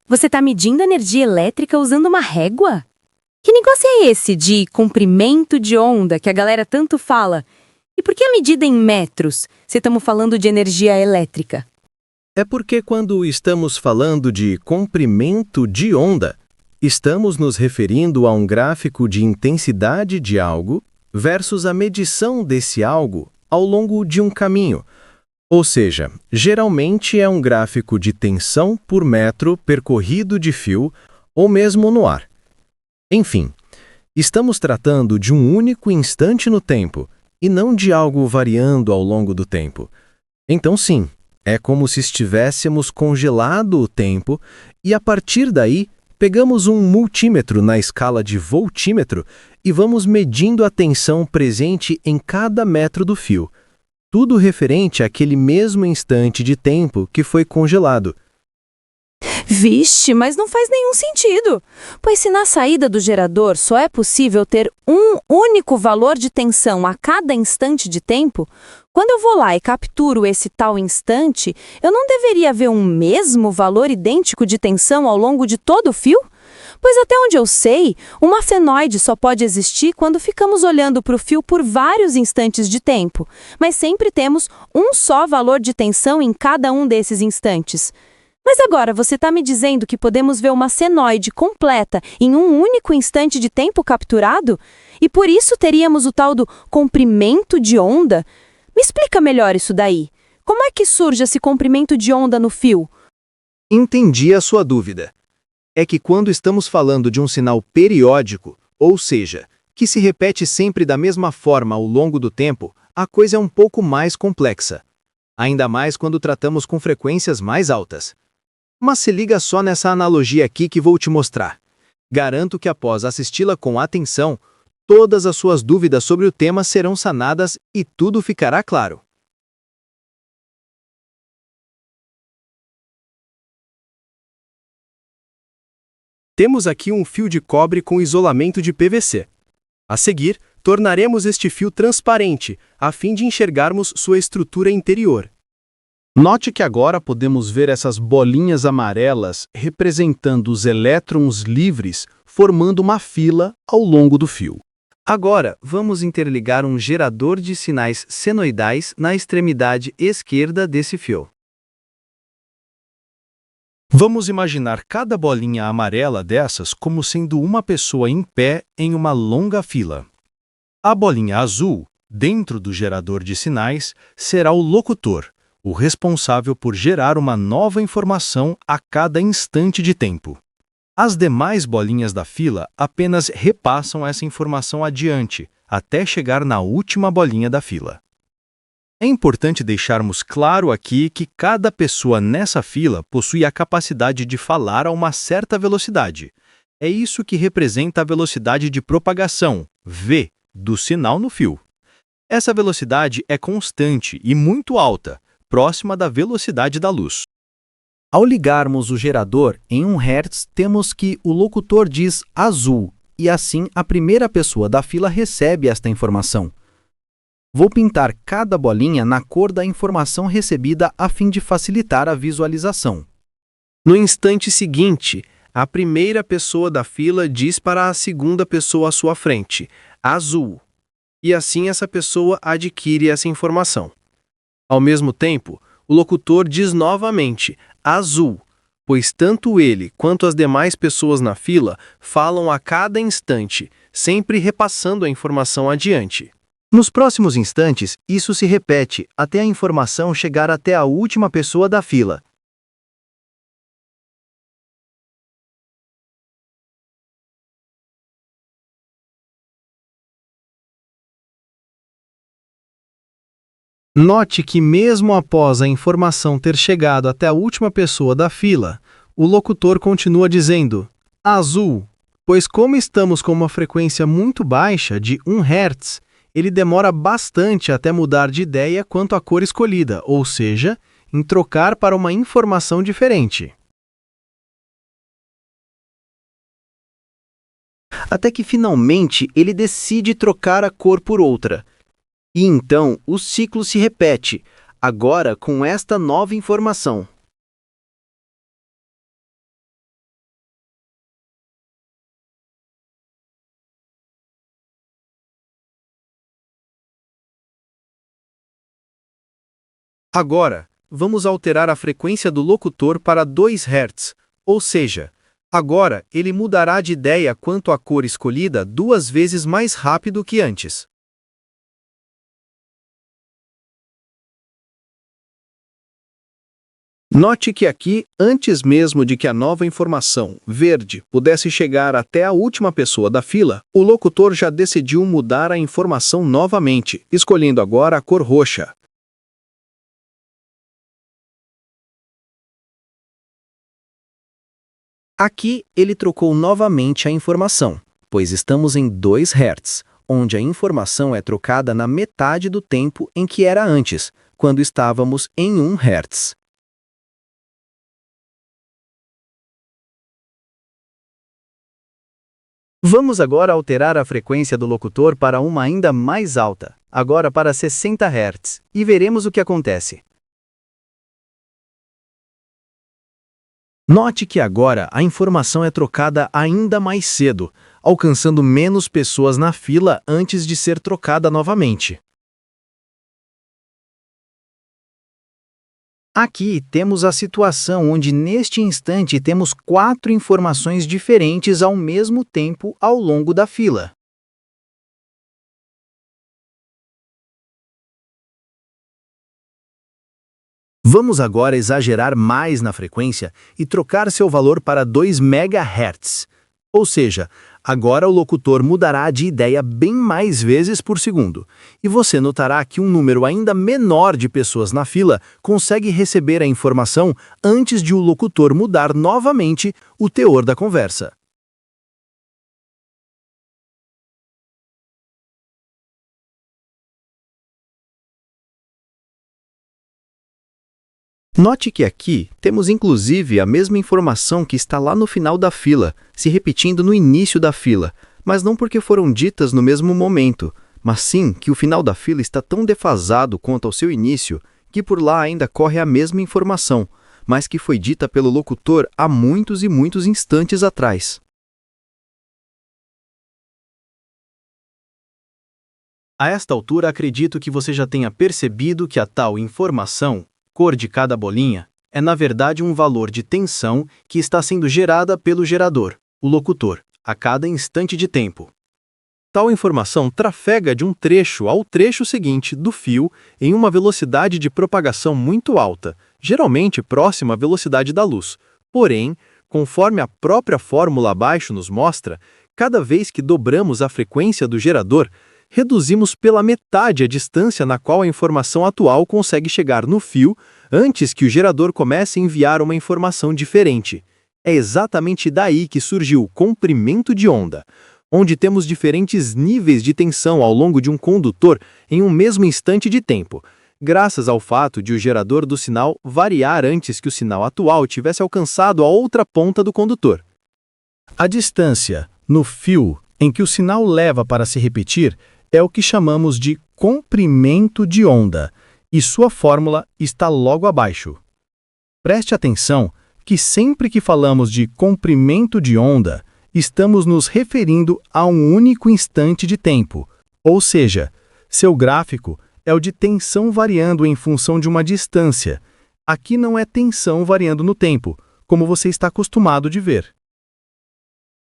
Você está medindo energia elétrica usando uma régua? Que negócio é esse de comprimento de onda que a galera tanto fala? E por que a medida em metros, se estamos falando de energia elétrica? É porque quando estamos falando de comprimento de onda, estamos nos referindo a um gráfico de intensidade de algo versus a medição desse algo ao longo de um caminho. Ou seja, geralmente é um gráfico de tensão por metro percorrido de fio ou mesmo no ar. Enfim, estamos tratando de um único instante no tempo e não de algo variando ao longo do tempo. Então, sim, é como se estivéssemos congelado o tempo e, a partir daí, pegamos um multímetro na escala de voltímetro e vamos medindo a tensão presente em cada metro do fio. Tudo referente àquele mesmo instante de tempo que foi congelado. Vixe, mas não faz nenhum sentido. Pois se na saída do gerador só é possível ter um único valor de tensão a cada instante de tempo, quando eu vou lá e capturo esse tal instante, eu não deveria ver um mesmo valor idêntico de tensão ao longo de todo o fio? Pois até onde eu sei, uma fenoide só pode existir quando ficamos olhando para o fio por vários instantes de tempo, mas sempre temos um só valor de tensão em cada um desses instantes. Mas agora você está me dizendo que podemos ver uma senoide completa em um único instante de tempo capturado? E por isso teríamos o tal do comprimento de onda? Me explica melhor isso daí. Como é que surge esse comprimento de onda no fio? Entendi a sua dúvida. É que quando estamos falando de um sinal periódico, ou seja, que se repete sempre da mesma forma ao longo do tempo, a coisa é um pouco mais complexa. Ainda mais quando tratamos com frequências mais altas. Mas se liga só nessa analogia aqui que vou te mostrar. Garanto que após assisti-la com atenção, todas as suas dúvidas sobre o tema serão sanadas e tudo ficará claro. Temos aqui um fio de cobre com isolamento de PVC. A seguir, tornaremos este fio transparente, a fim de enxergarmos sua estrutura interior. Note que agora podemos ver essas bolinhas amarelas representando os elétrons livres formando uma fila ao longo do fio. Agora, vamos interligar um gerador de sinais senoidais na extremidade esquerda desse fio. Vamos imaginar cada bolinha amarela dessas como sendo uma pessoa em pé em uma longa fila. A bolinha azul, dentro do gerador de sinais, será o locutor, o responsável por gerar uma nova informação a cada instante de tempo. As demais bolinhas da fila apenas repassam essa informação adiante, até chegar na última bolinha da fila. É importante deixarmos claro aqui que cada pessoa nessa fila possui a capacidade de falar a uma certa velocidade. É isso que representa a velocidade de propagação, V, do sinal no fio. Essa velocidade é constante e muito alta, próxima da velocidade da luz. Ao ligarmos o gerador em 1 Hz, temos que o locutor diz azul, e assim a primeira pessoa da fila recebe esta informação. Vou pintar cada bolinha na cor da informação recebida a fim de facilitar a visualização. No instante seguinte, a primeira pessoa da fila diz para a segunda pessoa à sua frente, azul, e assim essa pessoa adquire essa informação. Ao mesmo tempo, o locutor diz novamente, azul, pois tanto ele quanto as demais pessoas na fila falam a cada instante, sempre repassando a informação adiante. Nos próximos instantes, isso se repete até a informação chegar até a última pessoa da fila. Note que mesmo após a informação ter chegado até a última pessoa da fila, o locutor continua dizendo azul, pois como estamos com uma frequência muito baixa de 1 Hz, ele demora bastante até mudar de ideia quanto à cor escolhida, ou seja, em trocar para uma informação diferente. Até que finalmente ele decide trocar a cor por outra. E então o ciclo se repete, agora com esta nova informação. Agora, vamos alterar a frequência do locutor para 2 Hz, ou seja, agora ele mudará de ideia quanto à cor escolhida 2 vezes mais rápido que antes. Note que aqui, antes mesmo de que a nova informação, verde, pudesse chegar até a última pessoa da fila, o locutor já decidiu mudar a informação novamente, escolhendo agora a cor roxa. Aqui, ele trocou novamente a informação, pois estamos em 2 Hz, onde a informação é trocada na metade do tempo em que era antes, quando estávamos em 1 Hz. Vamos agora alterar a frequência do locutor para uma ainda mais alta, agora para 60 Hz, e veremos o que acontece. Note que agora a informação é trocada ainda mais cedo, alcançando menos pessoas na fila antes de ser trocada novamente. Aqui temos a situação onde neste instante temos 4 informações diferentes ao mesmo tempo ao longo da fila. Vamos agora exagerar mais na frequência e trocar seu valor para 2 MHz. Ou seja, agora o locutor mudará de ideia bem mais vezes por segundo, e você notará que um número ainda menor de pessoas na fila consegue receber a informação antes de o locutor mudar novamente o teor da conversa. Note que aqui temos inclusive a mesma informação que está lá no final da fila, se repetindo no início da fila, mas não porque foram ditas no mesmo momento, mas sim que o final da fila está tão defasado quanto ao seu início que por lá ainda corre a mesma informação, mas que foi dita pelo locutor há muitos e muitos instantes atrás. A esta altura, acredito que você já tenha percebido que a tal informação, cor de cada bolinha, é na verdade um valor de tensão que está sendo gerada pelo gerador, o locutor, a cada instante de tempo. Tal informação trafega de um trecho ao trecho seguinte do fio em uma velocidade de propagação muito alta, geralmente próxima à velocidade da luz. Porém, conforme a própria fórmula abaixo nos mostra, cada vez que dobramos a frequência do gerador, reduzimos pela metade a distância na qual a informação atual consegue chegar no fio antes que o gerador comece a enviar uma informação diferente. É exatamente daí que surgiu o comprimento de onda, onde temos diferentes níveis de tensão ao longo de um condutor em um mesmo instante de tempo, graças ao fato de o gerador do sinal variar antes que o sinal atual tivesse alcançado a outra ponta do condutor. A distância no fio em que o sinal leva para se repetir é o que chamamos de comprimento de onda, e sua fórmula está logo abaixo. Preste atenção que sempre que falamos de comprimento de onda, estamos nos referindo a um único instante de tempo, ou seja, seu gráfico é o de tensão variando em função de uma distância. Aqui não é tensão variando no tempo, como você está acostumado de ver.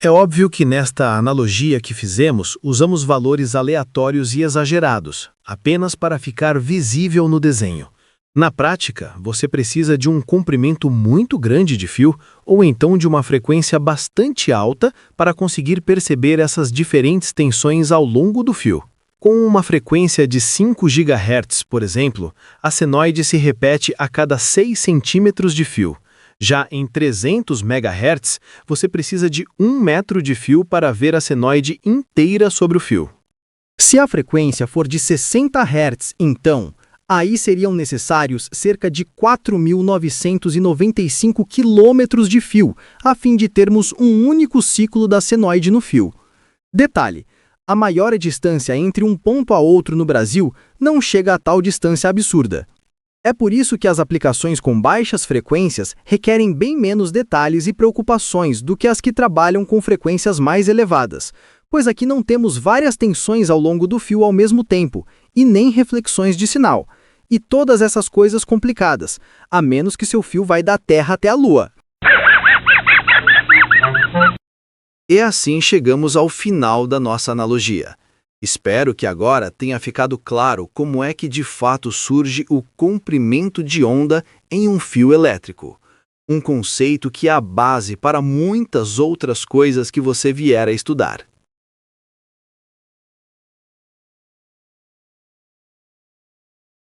É óbvio que nesta analogia que fizemos, usamos valores aleatórios e exagerados, apenas para ficar visível no desenho. Na prática, você precisa de um comprimento muito grande de fio ou então de uma frequência bastante alta para conseguir perceber essas diferentes tensões ao longo do fio. Com uma frequência de 5 GHz, por exemplo, a senoide se repete a cada 6 centímetros de fio. Já em 300 MHz, você precisa de 1 metro de fio para ver a senoide inteira sobre o fio. Se a frequência for de 60 Hz, então, aí seriam necessários cerca de 4.995 quilômetros de fio, a fim de termos um único ciclo da senoide no fio. Detalhe: a maior distância entre um ponto a outro no Brasil não chega a tal distância absurda. É por isso que as aplicações com baixas frequências requerem bem menos detalhes e preocupações do que as que trabalham com frequências mais elevadas, pois aqui não temos várias tensões ao longo do fio ao mesmo tempo, e nem reflexões de sinal. e todas essas coisas complicadas, a menos que seu fio vai da Terra até a Lua. E assim chegamos ao final da nossa analogia. Espero que agora tenha ficado claro como é que de fato surge o comprimento de onda em um fio elétrico. Um conceito que é a base para muitas outras coisas que você vier a estudar.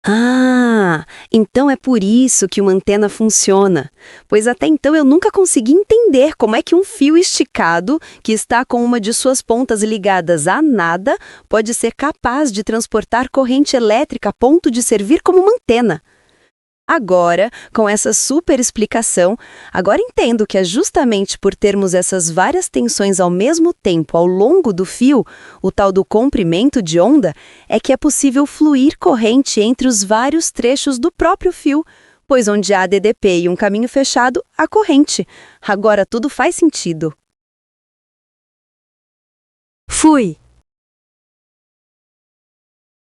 Ah, então é por isso que uma antena funciona. Pois até então eu nunca consegui entender como é que um fio esticado, que está com uma de suas pontas ligadas a nada, pode ser capaz de transportar corrente elétrica a ponto de servir como uma antena. Agora, com essa super explicação, agora entendo que é justamente por termos essas várias tensões ao mesmo tempo ao longo do fio, o tal do comprimento de onda, é que é possível fluir corrente entre os vários trechos do próprio fio, pois onde há DDP e um caminho fechado, há corrente. Agora tudo faz sentido. Fui!